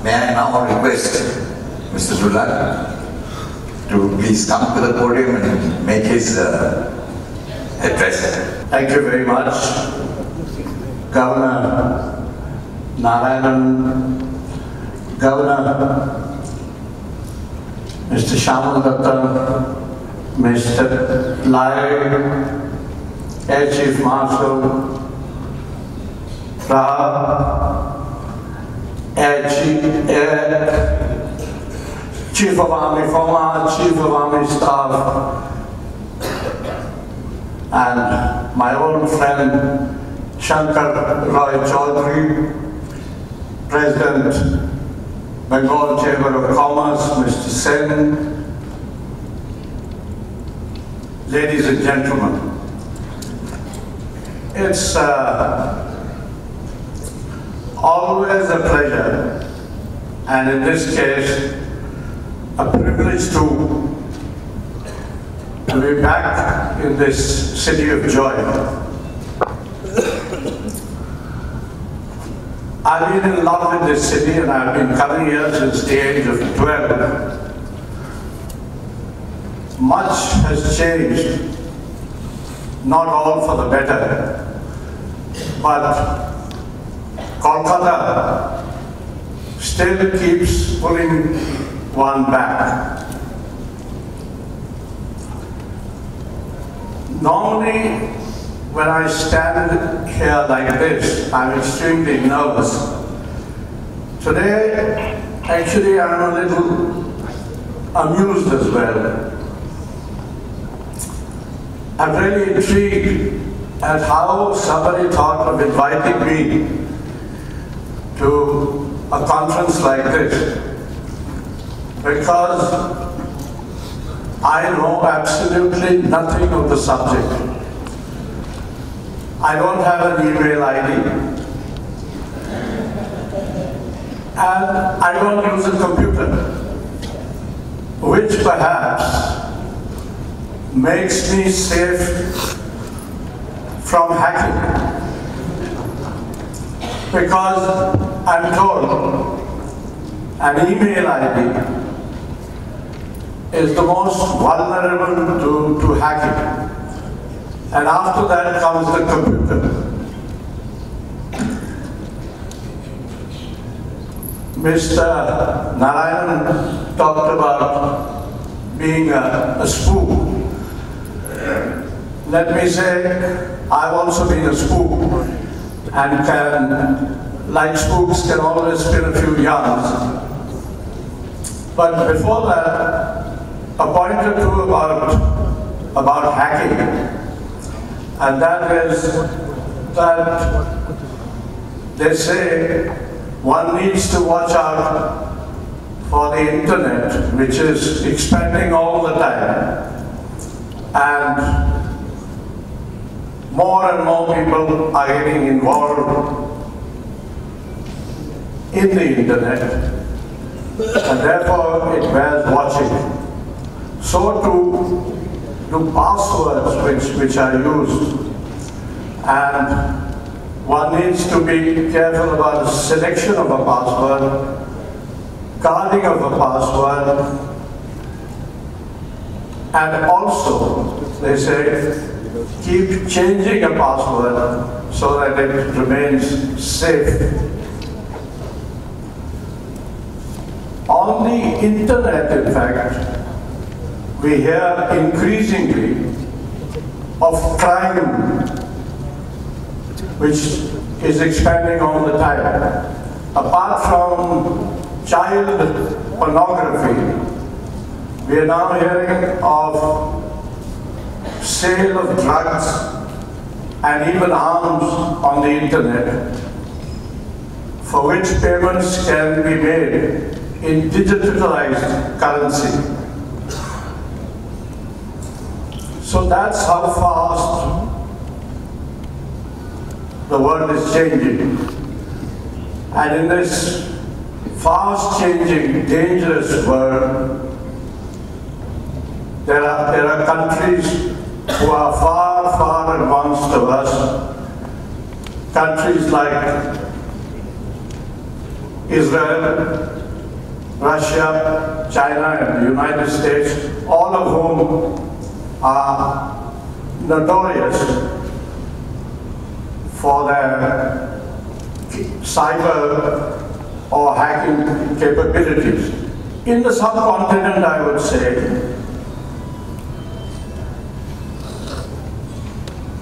May I now request Mr. Zulal to please come to the podium and make his address. Thank you very much, Governor Narayanan, Governor Mr. Shyamala Datta, Mr. Lai, Air Chief Marshal, Chief of Army, former Chief of Army Staff, and my old friend Shankar Roy Chaudhary, President, Bengal Chamber of Commerce, Mr. Sen, ladies and gentlemen. It's always a pleasure, and in this case, a privilege to be back in this city of joy. I've been in love with this city, and I've been coming here since the age of 12. Much has changed, not all for the better, but Kolkata still keeps pulling one back. Normally, when I stand here like this, I'm extremely nervous. Today, actually, I'm a little amused as well. I'm really intrigued at how somebody thought of inviting me to a conference like this, because I know absolutely nothing of the subject. I don't have an email ID, and I don't use a computer, which perhaps makes me safe from hacking. Because I'm told an email ID is the most vulnerable to hacking. And after that comes the computer. Mr. Narayanan talked about being a spook. Let me say, I've also been a spook, and like spooks, can always spin a few yarns. But before that, a point or two about hacking, and that is that they say one needs to watch out for the internet, which is expanding all the time, and more people are getting involved in the internet, and therefore it bears watching. So too do passwords which are used, and one needs to be careful about the selection of a password, guarding of a password, and also, they say, keep changing a password so that it remains safe. On the internet, in fact, we hear increasingly of crime, which is expanding all the time. Apart from child pornography, we are now hearing of sale of drugs and even arms on the internet, for which payments can be made in digitalized currency. So that's how fast the world is changing. And in this fast changing, dangerous world, there are countries who are far, far advanced of us. Countries like Israel, Russia, China, and the United States, all of whom are notorious for their cyber or hacking capabilities. In the subcontinent, I would say,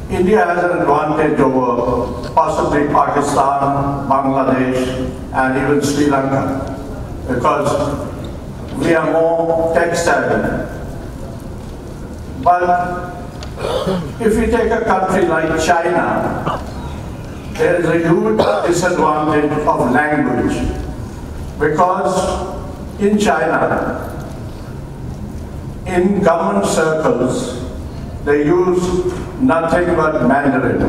India has an advantage over possibly Pakistan, Bangladesh, and even Sri Lanka, because we are more tech-savvy. But if we take a country like China, there is a huge disadvantage of language, because in China, in government circles, they use nothing but Mandarin.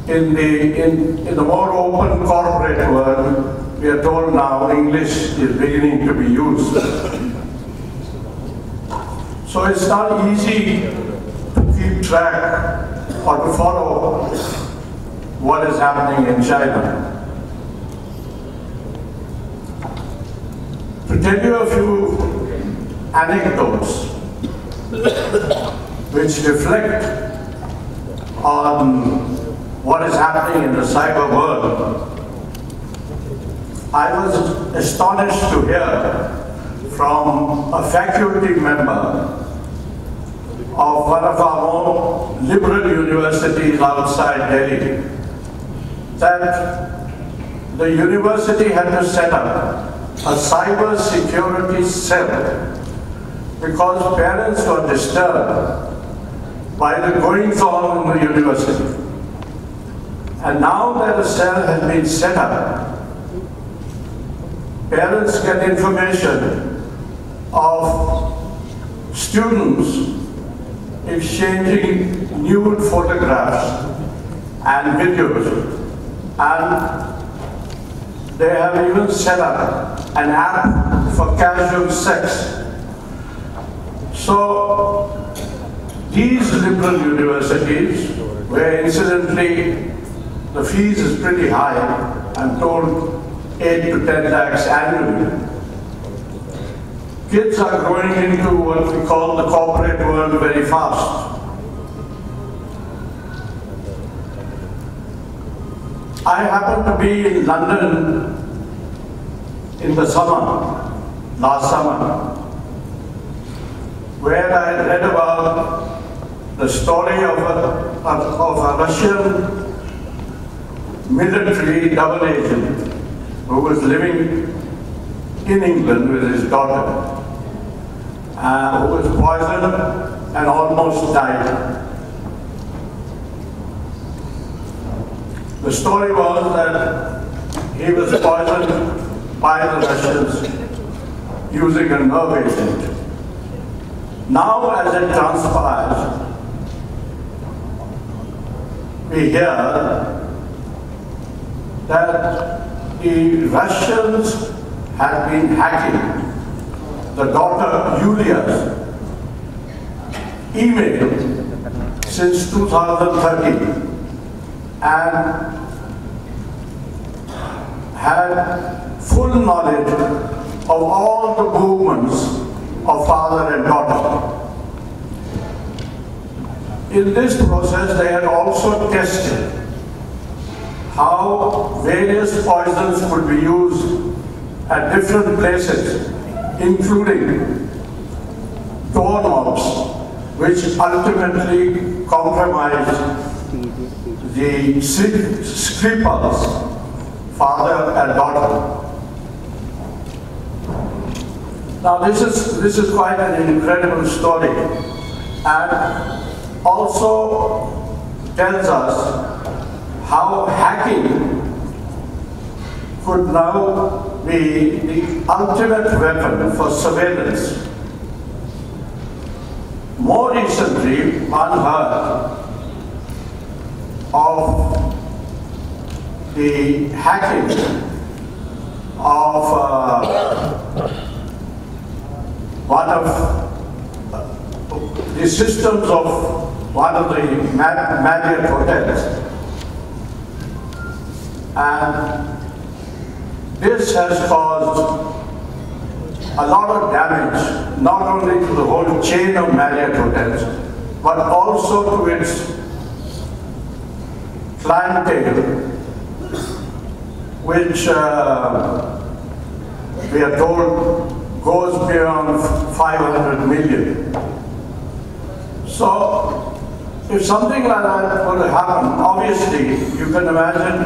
In the more open corporate world, we are told now English is beginning to be used. So it's not easy to keep track or to follow what is happening in China. To tell you a few anecdotes which reflect on what is happening in the cyber world, I was astonished to hear from a faculty member of one of our more liberal universities outside Delhi that the university had to set up a cyber security cell because parents were disturbed by the goings-on in the university. And now that a cell has been set up, parents get information of students exchanging nude photographs and videos. And they have even set up an app for casual sex. So these liberal universities, where incidentally the fees is pretty high, I'm told 8 to 10 lakhs annually, kids are growing into what we call the corporate world very fast. I happened to be in London in the summer, last summer, where I read about the story of a Russian military double agent who was living in England with his daughter, who was poisoned and almost died. The story was that he was poisoned by the Russians using a nerve agent. Now, as it transpires, we hear that the Russians had been hacking the daughter Yulia's email since 2013 and had full knowledge of all the movements of father and daughter. In this process, they had also tested how various poisons could be used at different places, including doorknobs, which ultimately compromised the Skripal's father and daughter. Now this is quite an incredible story, and also tells us how hacking could now be the ultimate weapon for surveillance. More recently, one heard of the hacking of one of the systems of one of the Marriott hotels. And This has caused a lot of damage, not only to the whole chain of Marriott hotels, but also to its clientele, which we are told goes beyond 500 million. So, if something like that were to happen, obviously you can imagine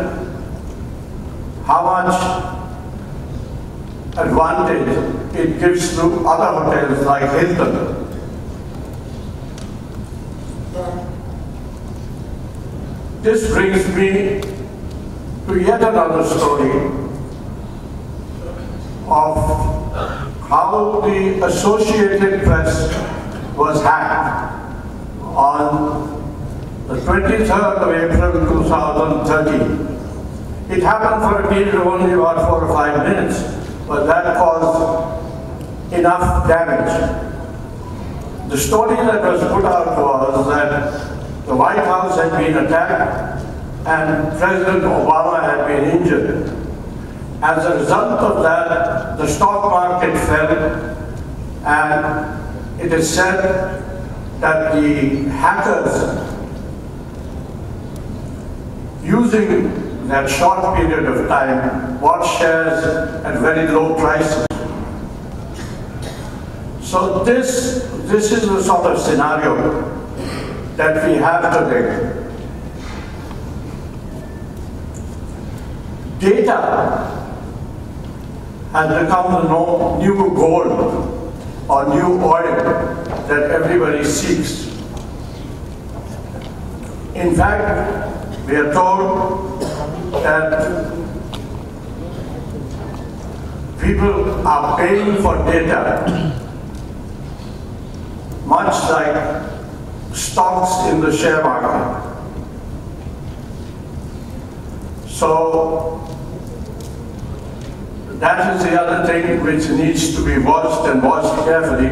how much advantage it gives to other hotels like Hilton. This brings me to yet another story of how the Associated Press was hacked on the 23rd of April 2013. It happened for a period of only about 4 or 5 minutes, but that caused enough damage. The story that was put out was that the White House had been attacked and President Obama had been injured. As a result of that, the stock market fell, and it is said that the hackers, using that short period of time, bought shares at very low prices. So this is the sort of scenario that we have today. Data has become the new gold or new oil that everybody seeks. In fact, we are told that people are paying for data much like stocks in the share market. So that is the other thing which needs to be watched and watched carefully,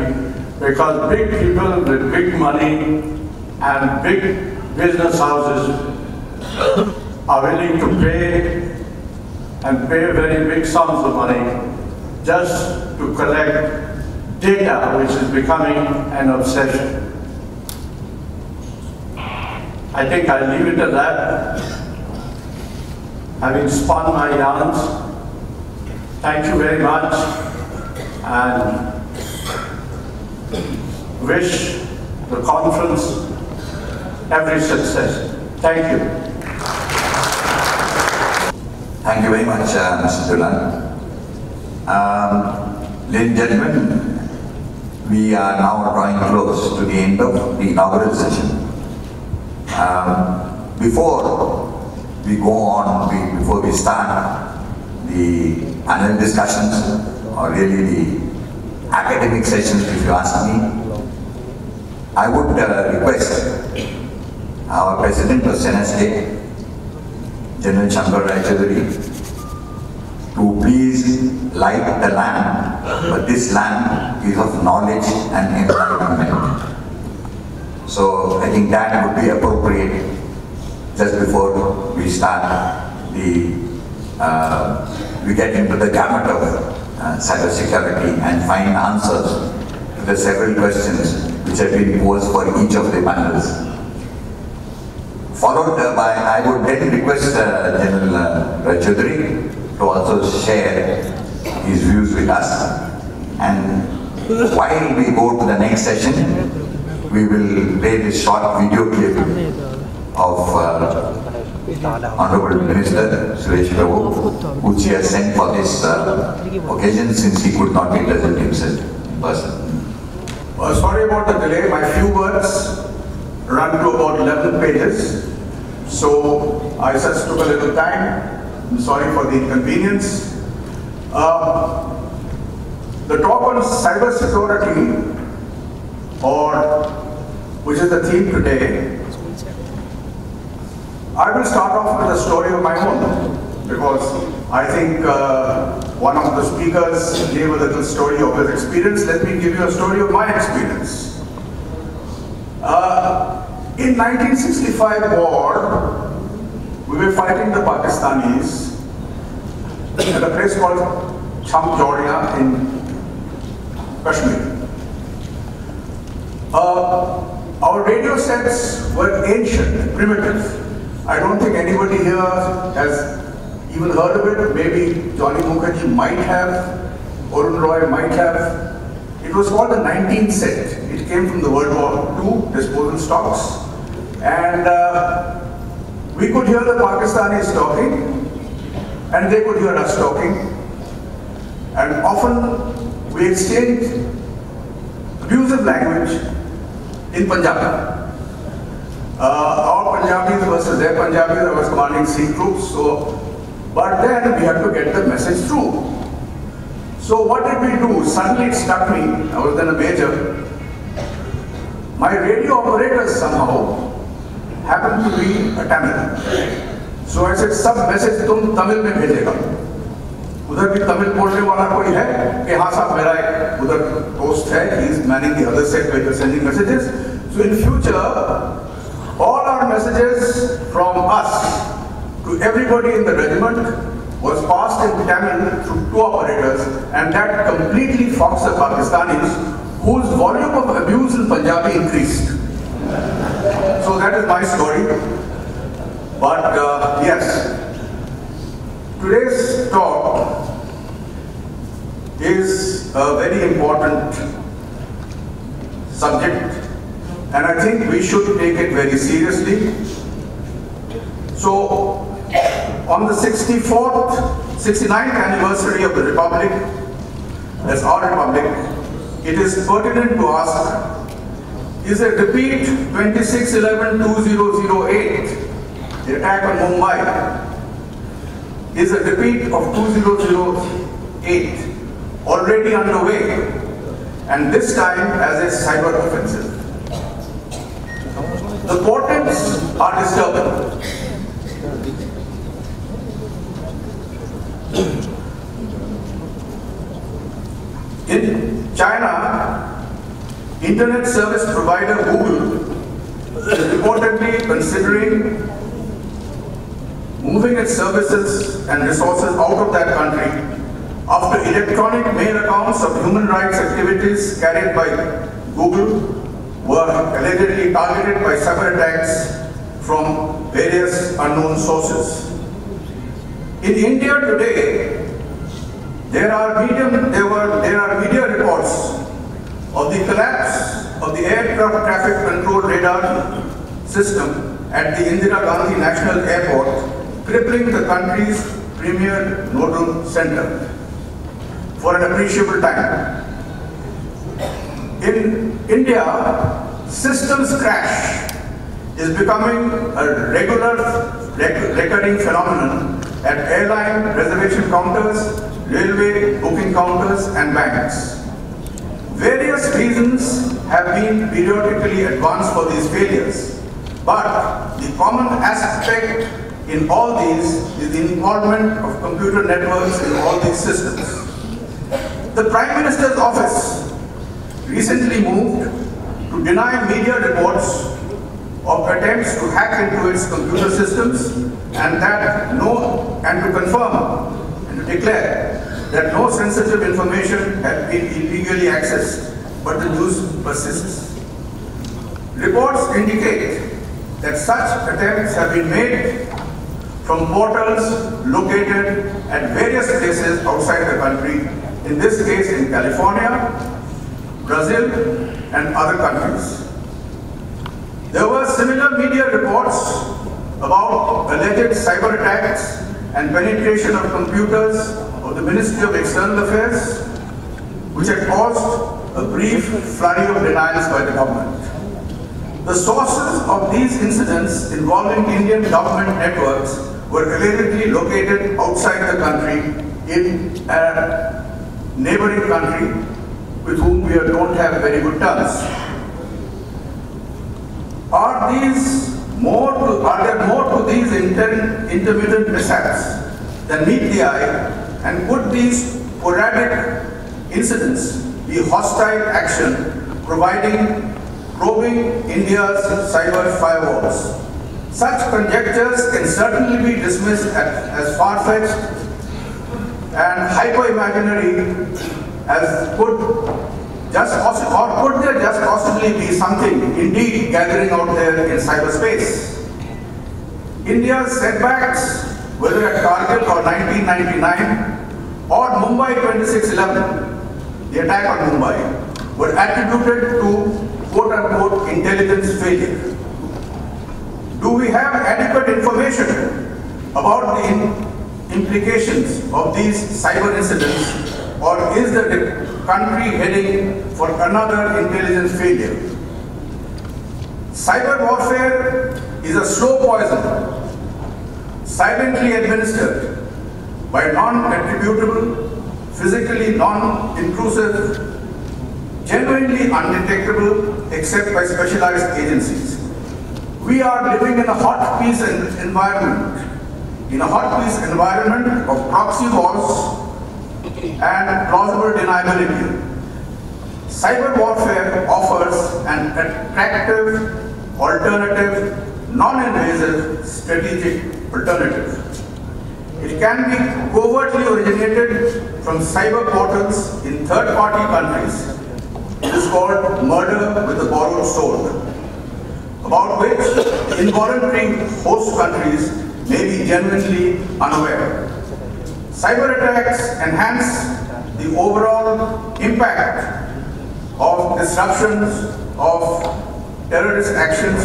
because big people with big money and big business houses are willing to pay very big sums of money just to collect data, which is becoming an obsession. I think I'll leave it at that. Having spun my yarns, thank you very much, and wish the conference every success. Thank you. Thank you very much, Mr. Dulan. Ladies and gentlemen, we are now drawing close to the end of the inaugural session. Before we go on, before we start the panel discussions, or really the academic sessions, if you ask me, I would request our President of Senate, General Shankar Raichaudhuri, to please light the lamp, but this lamp is of knowledge and enlightenment. So I think that would be appropriate just before we start we get into the gamut of cybersecurity and find answers to the several questions which have been posed for each of the panels. Followed by, I would then request General Raichaudhuri to also share his views with us. And while we go to the next session, we will play this short video clip of Honorable Minister Suresh Prabhu, which he has sent for this occasion since he could not be present himself in person. Sorry about the delay. My few words run to about 11 pages. So I just took a little time. I'm sorry for the inconvenience. The talk on cybersecurity, which is the theme today, I will start off with a story of my own, because I think one of the speakers gave a little story of his experience. Let me give you a story of my experience. In 1965 war, we were fighting the Pakistanis, at a place called Chamjauria in Kashmir. Our radio sets were ancient, primitive. I don't think anybody here has even heard of it. Maybe Johnny Mukherjee might have, Arun Roy might have. It was called the 19 set. It came from the World War II disposal stocks. And we could hear the Pakistanis talking, and they could hear us talking. And often we exchanged abusive language in Punjabi. Our Punjabis versus their Punjabis. I was commanding sea troops, but then we had to get the message through. So what did we do? Suddenly it struck me, I was then a major. My radio operators somehow happened to be a Tamil. So I said, "Sab message tum Tamil mein bhejega." Udhar bhi Tamil bolne wala koi hai? Ki haan sahab, mera ek udhar dost hai, he is manning the other set where you are sending messages. So in future, all our messages from us to everybody in the regiment was passed in Tamil through two operators, and that completely foxed the Pakistanis, whose volume of abuse in Punjabi increased. So that is my story. But yes, today's talk is a very important subject, and I think we should take it very seriously. So, on the 69th anniversary of the Republic, that's our Republic, it is pertinent to ask, is a repeat 26/11/2008, the attack on Mumbai, is a repeat of 2008 already underway, and this time as a cyber offensive? The portents are disturbing. In China, internet service provider Google is reportedly considering moving its services and resources out of that country after electronic mail accounts of human rights activities carried by Google were allegedly targeted by cyber attacks from various unknown sources. In India today, there are media reports of the collapse of the aircraft traffic control radar system at the Indira Gandhi National Airport, crippling the country's premier nodal center for an appreciable time. In India, systems crash is becoming a recurring phenomenon at airline reservation counters, railway booking counters, and banks. Various reasons have been periodically advanced for these failures, but the common aspect in all these is the involvement of computer networks in all these systems. The Prime Minister's office recently moved to deny media reports of attempts to hack into its computer systems, and to confirm and to declare that no sensitive information had been illegally accessed, but the news persists. Reports indicate that such attempts have been made from portals located at various places outside the country, in this case in California, Brazil, and other countries. There were similar media reports about alleged cyber attacks and penetration of computers of the Ministry of External Affairs, which had caused a brief flurry of denials by the government. The sources of these incidents involving Indian government networks were allegedly located outside the country in a neighboring country with whom we don't have very good terms. Are there more to these intermittent mishaps than meet the eye, and could these sporadic incidents be hostile action probing India's cyber firewalls? Such conjectures can certainly be dismissed as far-fetched and hyper-imaginary as could there just possibly be something indeed gathering out there in cyberspace? India's setbacks, whether at Kargil or 1999 or Mumbai 26/11, the attack on Mumbai, were attributed to quote-unquote intelligence failure. Do we have adequate information about the implications of these cyber incidents, or is the country heading for another intelligence failure? Cyber warfare is a slow poison, silently administered by non-attributable, physically non-intrusive, genuinely undetectable except by specialized agencies. We are living in a hot peace environment, of proxy wars and plausible deniability. Cyber warfare offers an attractive, alternative, non-invasive, strategic alternative. It can be covertly originated from cyber portals in third-party countries. It is called murder with a borrowed sword, about which involuntary host countries may be genuinely unaware. Cyber attacks enhance the overall impact of disruptions of terrorist actions,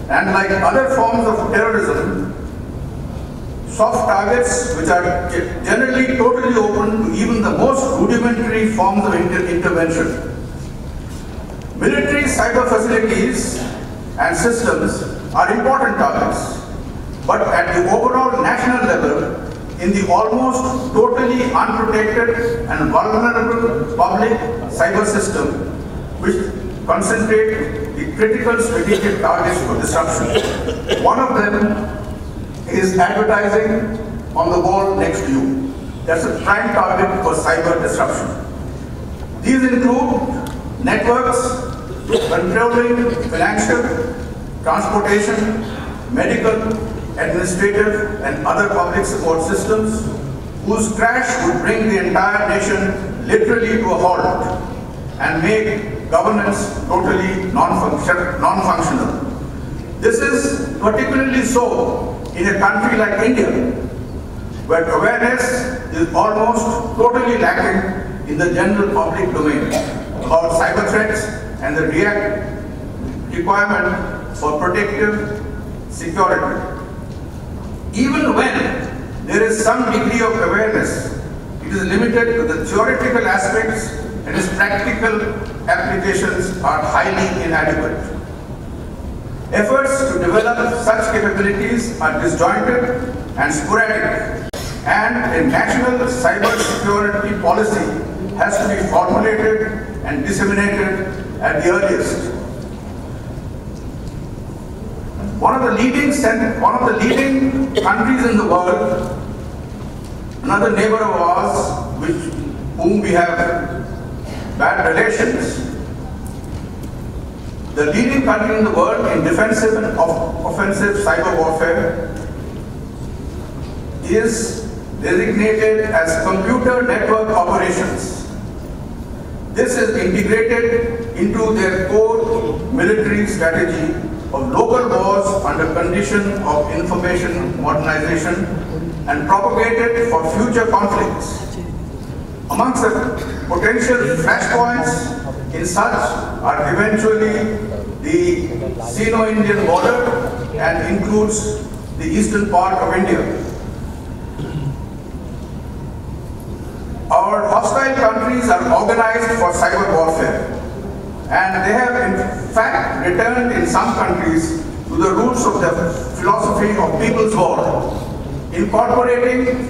and like other forms of terrorism, soft targets which are generally totally open to even the most rudimentary forms of intervention. Military cyber facilities and systems are important targets, but at the overall national level, in the almost totally unprotected and vulnerable public cyber system, which concentrate the critical strategic targets for disruption. One of them is advertising on the wall next to you. That's a prime target for cyber disruption. These include networks controlling financial, transportation, medical, administrative, and other public support systems, whose crash would bring the entire nation literally to a halt and make governance totally non-functional. This is particularly so in a country like India, where awareness is almost totally lacking in the general public domain about cyber threats and the requirement for protective security. Even when there is some degree of awareness, it is limited to the theoretical aspects and its practical applications are highly inadequate. Efforts to develop such capabilities are disjointed and sporadic, and a national cyber security policy has to be formulated and disseminated at the earliest. One of the leading countries in the world, another neighbor of ours, with whom we have bad relations, the leading country in the world in defensive and offensive cyber warfare is designated as computer network operations. This is integrated into their core military strategy of local wars under condition of information modernization and propagated for future conflicts. Amongst the potential flashpoints in such are eventually the Sino-Indian border and includes the eastern part of India. Our hostile countries are organized for cyber warfare, and they have in fact returned in some countries to the roots of the philosophy of people's war, incorporating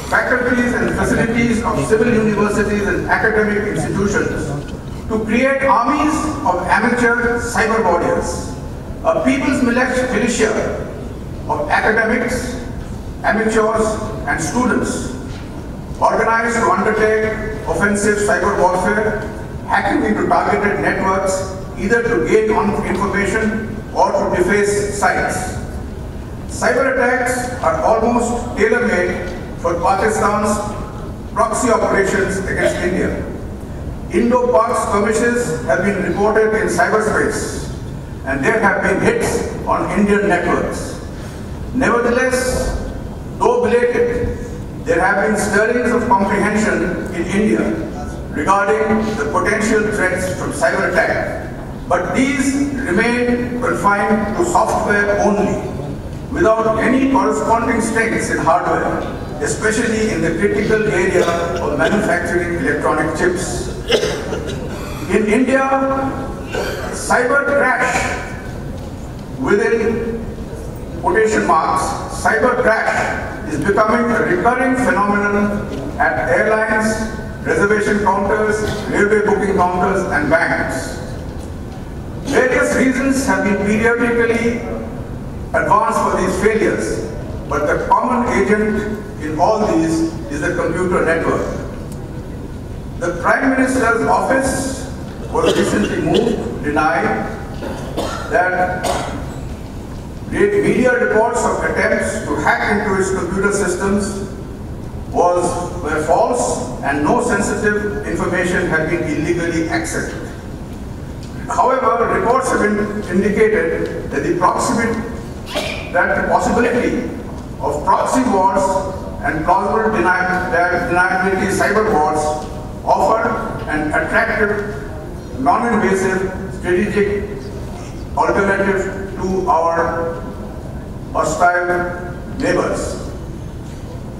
faculties and facilities of civil universities and academic institutions to create armies of amateur cyber warriors, a people's militia of academics, amateurs, and students, organized to undertake offensive cyber warfare, hacking into targeted networks, either to gain information or to deface sites. Cyber attacks are almost tailor-made for Pakistan's proxy operations against India. Indo-Pak skirmishes have been reported in cyberspace, and there have been hits on Indian networks. Nevertheless, though belated, there have been stirrings of comprehension in India regarding the potential threats from cyber attack, but these remain confined to software only, without any corresponding strengths in hardware, especially in the critical area of manufacturing electronic chips. In India, cyber crash, within quotation marks, cyber crash is becoming a recurring phenomenon at airlines, reservation counters, railway booking counters, and banks. Various reasons have been periodically advanced for these failures, but the common agent in all these is the computer network. The Prime Minister's office was recently moved, denied that media reports of attempts to hack into its computer systems were false and no sensitive information had been illegally accessed. However, reports have indicated that the possibility of proxy wars and plausible deniability cyber wars offer an attractive, non-invasive, strategic alternative to our hostile neighbors.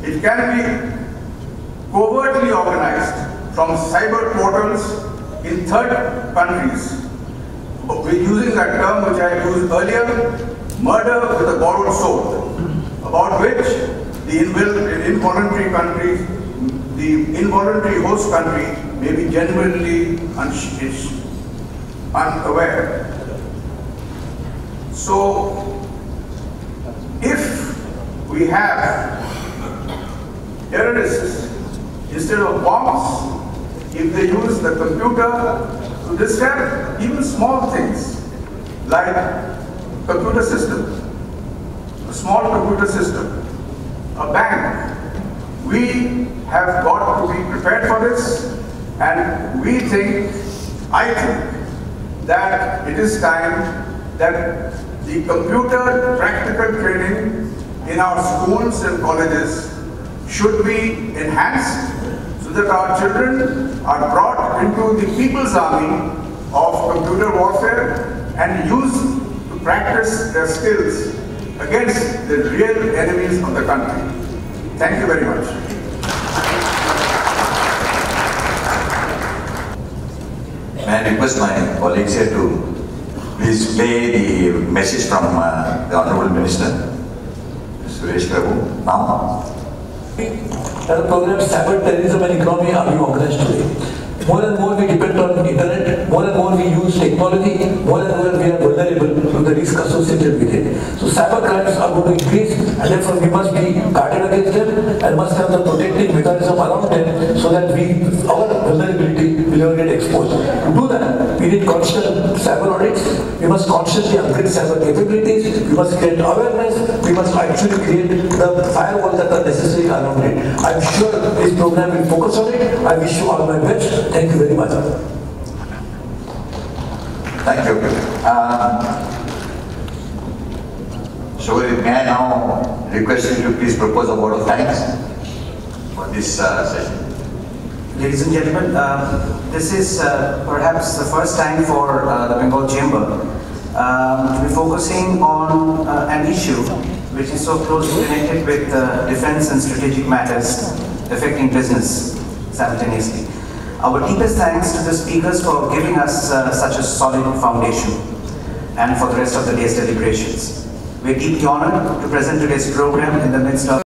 It can be covertly organized from cyber portals in third countries. We're using that term which I used earlier, murder with a borrowed sword, about which the involuntary host country may be genuinely unaware. So, if we have terrorists, instead of bombs, if they use the computer to disrupt even small things like computer system, a small computer system, a bank, we have got to be prepared for this, and I think that it is time that the computer practical training in our schools and colleges should be enhanced so that our children are brought into the people's army of computer warfare and used to practice their skills against the real enemies of the country. Thank you very much. May I request my colleagues here to please play the message from the Honorable Minister, Suresh Prabhu, now. The program Cyber Terrorism and Economy are being organized today. More and more we depend on internet, more and more we use technology, more and more we are vulnerable to the risk associated with it. So cyber crimes are going to increase, and therefore we must be guarded against them and must have the protective mechanism around them so that our vulnerability will never get exposed. To do that, we need constant cyber audits, we must constantly upgrade cyber capabilities, we must create awareness, we must actually create the firewalls that are necessary around it. I'm sure this program will focus on it. I wish you all my best. Thank you very much. Thank you. So may I now request you to please propose a word of thanks for this session. Ladies and gentlemen, this is perhaps the first time for the Bengal Chamber to be focusing on an issue which is so closely connected with defense and strategic matters affecting business simultaneously. Our deepest thanks to the speakers for giving us such a solid foundation and for the rest of the day's deliberations. We are deeply honored to present today's program in the midst of